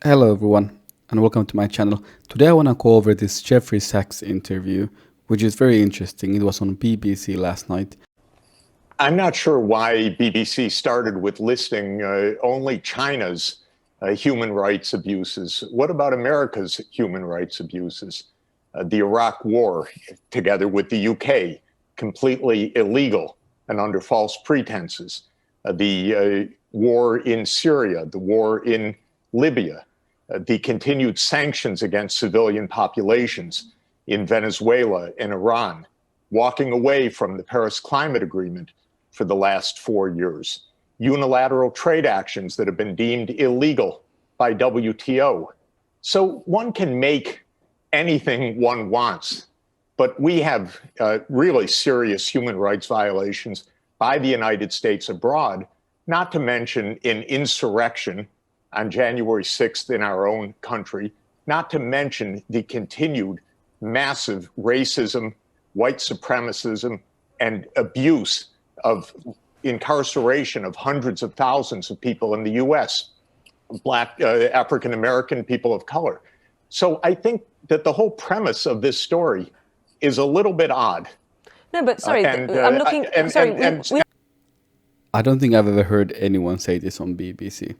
Hello everyone and welcome to my channel. Today I want to go over this Jeffrey Sachs interview, which is very interesting. It was on BBC last night. I'm not sure why BBC started with listing only China's human rights abuses. What about America's human rights abuses? The Iraq War, together with the UK, completely illegal and under false pretenses. The war in Syria, the war in Libya, the continued sanctions against civilian populations in Venezuela and Iran, walking away from the Paris Climate Agreement for the last 4 years, unilateral trade actions that have been deemed illegal by WTO. So one can make anything one wants, but we have really serious human rights violations by the United States abroad, not to mention an insurrection on January 6th in our own country, not to mention the continued massive racism, white supremacism, and abuse of incarceration of hundreds of thousands of people in the U.S., Black, African-American people of color. So I think that the whole premise of this story is a little bit odd. No, but sorry, I'm looking. I don't think I've ever heard anyone say this on BBC,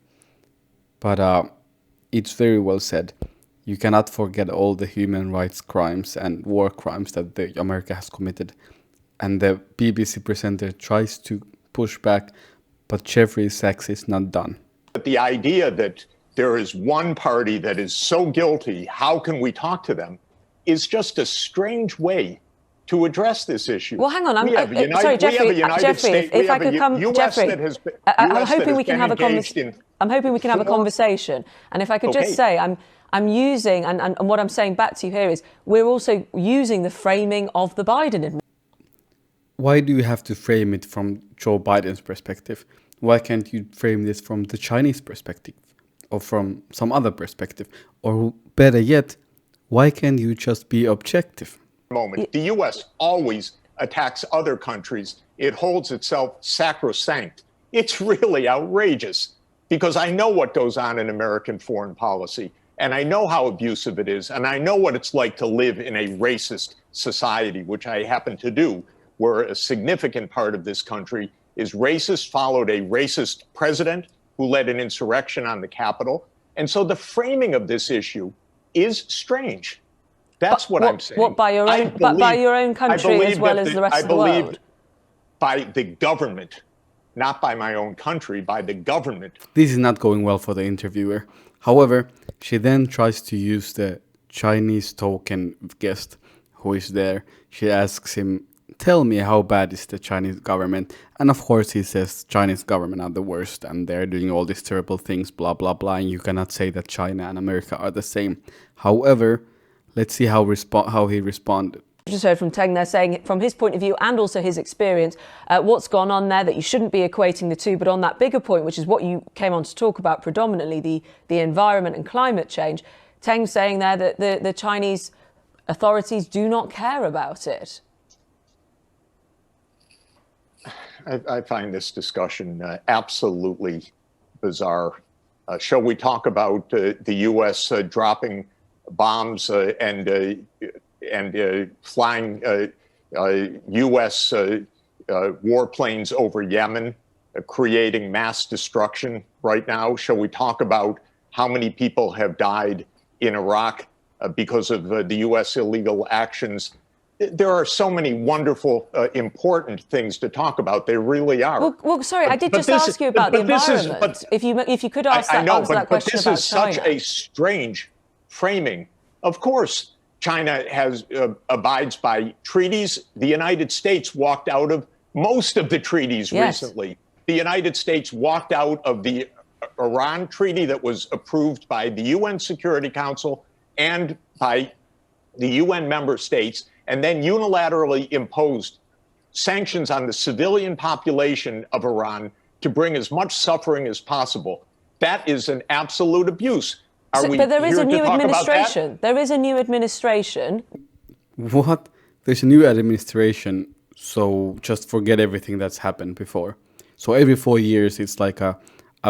but it's very well said. You cannot forget all the human rights crimes and war crimes that America has committed. And the BBC presenter tries to push back, but Jeffrey Sachs is not done. But the idea that there is one party that is so guilty, how can we talk to them, is just a strange way to address this issue. Well, hang on. Sorry, Jeffrey. If I could come, Jeffrey, I'm hoping we can have a conversation. I'm hoping we can have a conversation. And if I could just say, I'm using, and what I'm saying back to you here is, we're also using the framing of the Biden administration. Why do you have to frame it from Joe Biden's perspective? Why can't you frame this from the Chinese perspective or from some other perspective? Or better yet, why can't you just be objective? The U.S. always attacks other countries. It holds itself sacrosanct. It's really outrageous because I know what goes on in American foreign policy, and I know how abusive it is, and I know what it's like to live in a racist society, which I happen to do, where a significant part of this country is racist, followed a racist president who led an insurrection on the Capitol. And so the framing of this issue is strange. That's what I'm saying. What, by your own country as well as the rest of the world? I believe by the government, not by my own country, by the government. This is not going well for the interviewer. However, she then tries to use the Chinese token guest who is there. She asks him, tell me how bad is the Chinese government? And of course he says Chinese government are the worst and they're doing all these terrible things, blah, blah, blah. And you cannot say that China and America are the same. However, let's see how he responded. Just heard from Teng there saying, from his point of view and also his experience, what's gone on there, that you shouldn't be equating the two. But on that bigger point, which is what you came on to talk about predominantly, the environment and climate change, Teng saying there that the Chinese authorities do not care about it. I find this discussion absolutely bizarre. Shall we talk about the U.S. Dropping bombs and flying U.S. warplanes over Yemen, creating mass destruction right now? Shall we talk about how many people have died in Iraq because of the U.S. illegal actions? There are so many wonderful, important things to talk about. There really are. Well, sorry, I did just ask you about the environment. If you could answer that question about China. But this is such a strange framing. Of course, China abides by treaties. The United States walked out of most of the treaties recently. The United States walked out of the Iran treaty that was approved by the UN Security Council and by the UN member states, and then unilaterally imposed sanctions on the civilian population of Iran to bring as much suffering as possible. That is an absolute abuse. But there is a new administration. There is a new administration. What? There's a new administration, so just forget everything that's happened before. So every 4 years, it's like a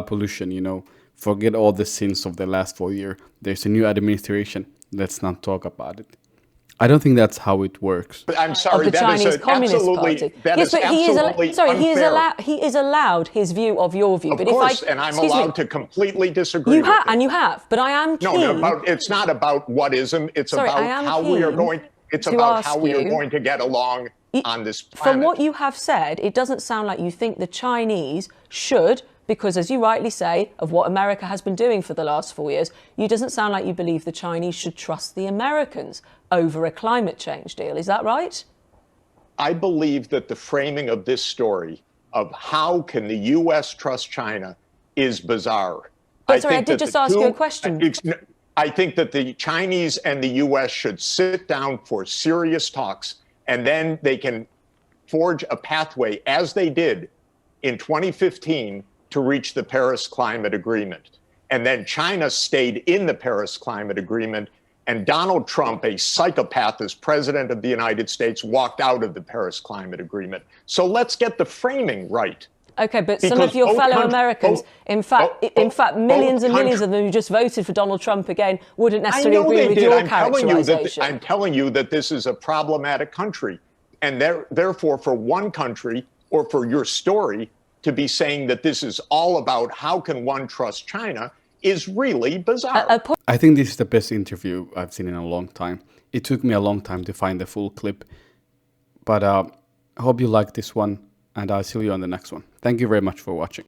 pollution, Forget all the sins of the last 4 years. There's a new administration. Let's not talk about it. I don't think that's how it works. I'm sorry, Of the that is Chinese Communist absolutely, Party. that Yes, is but he is absolutely sorry, unfair. he is allowed his view of your view. Of but course, if I, and I'm excuse me, allowed to completely disagree with and you have. But I am keen. No, it's not about whatism. It's Sorry, I about am how we are keen going. It's to about how ask we are you- going to get along on this planet. From what you have said, it doesn't sound like you think the Chinese should, because as you rightly say, of what America has been doing for the last 4 years, you doesn't sound like you believe the Chinese should trust the Americans over a climate change deal. Is that right? I believe that the framing of this story of how can the U.S. trust China is bizarre. But sorry, I did just ask you a question. I think that the Chinese and the U.S. should sit down for serious talks, and then they can forge a pathway, as they did in 2015, to reach the Paris Climate Agreement. And then China stayed in the Paris Climate Agreement, and Donald Trump, a psychopath as president of the United States, walked out of the Paris Climate Agreement. So let's get the framing right. Okay, but some Because of your both fellow countries- Americans, in fact, millions and millions of them who just voted for Donald Trump again, wouldn't I necessarily know agree they with did. your I'm characterization. telling you that this is a problematic country. And therefore, for one country or for your story to be saying that this is all about how can one trust China is really bizarre. I think this is the best interview I've seen in a long time. It took me a long time to find the full clip. But I hope you liked this one, and I'll see you on the next one. Thank you very much for watching.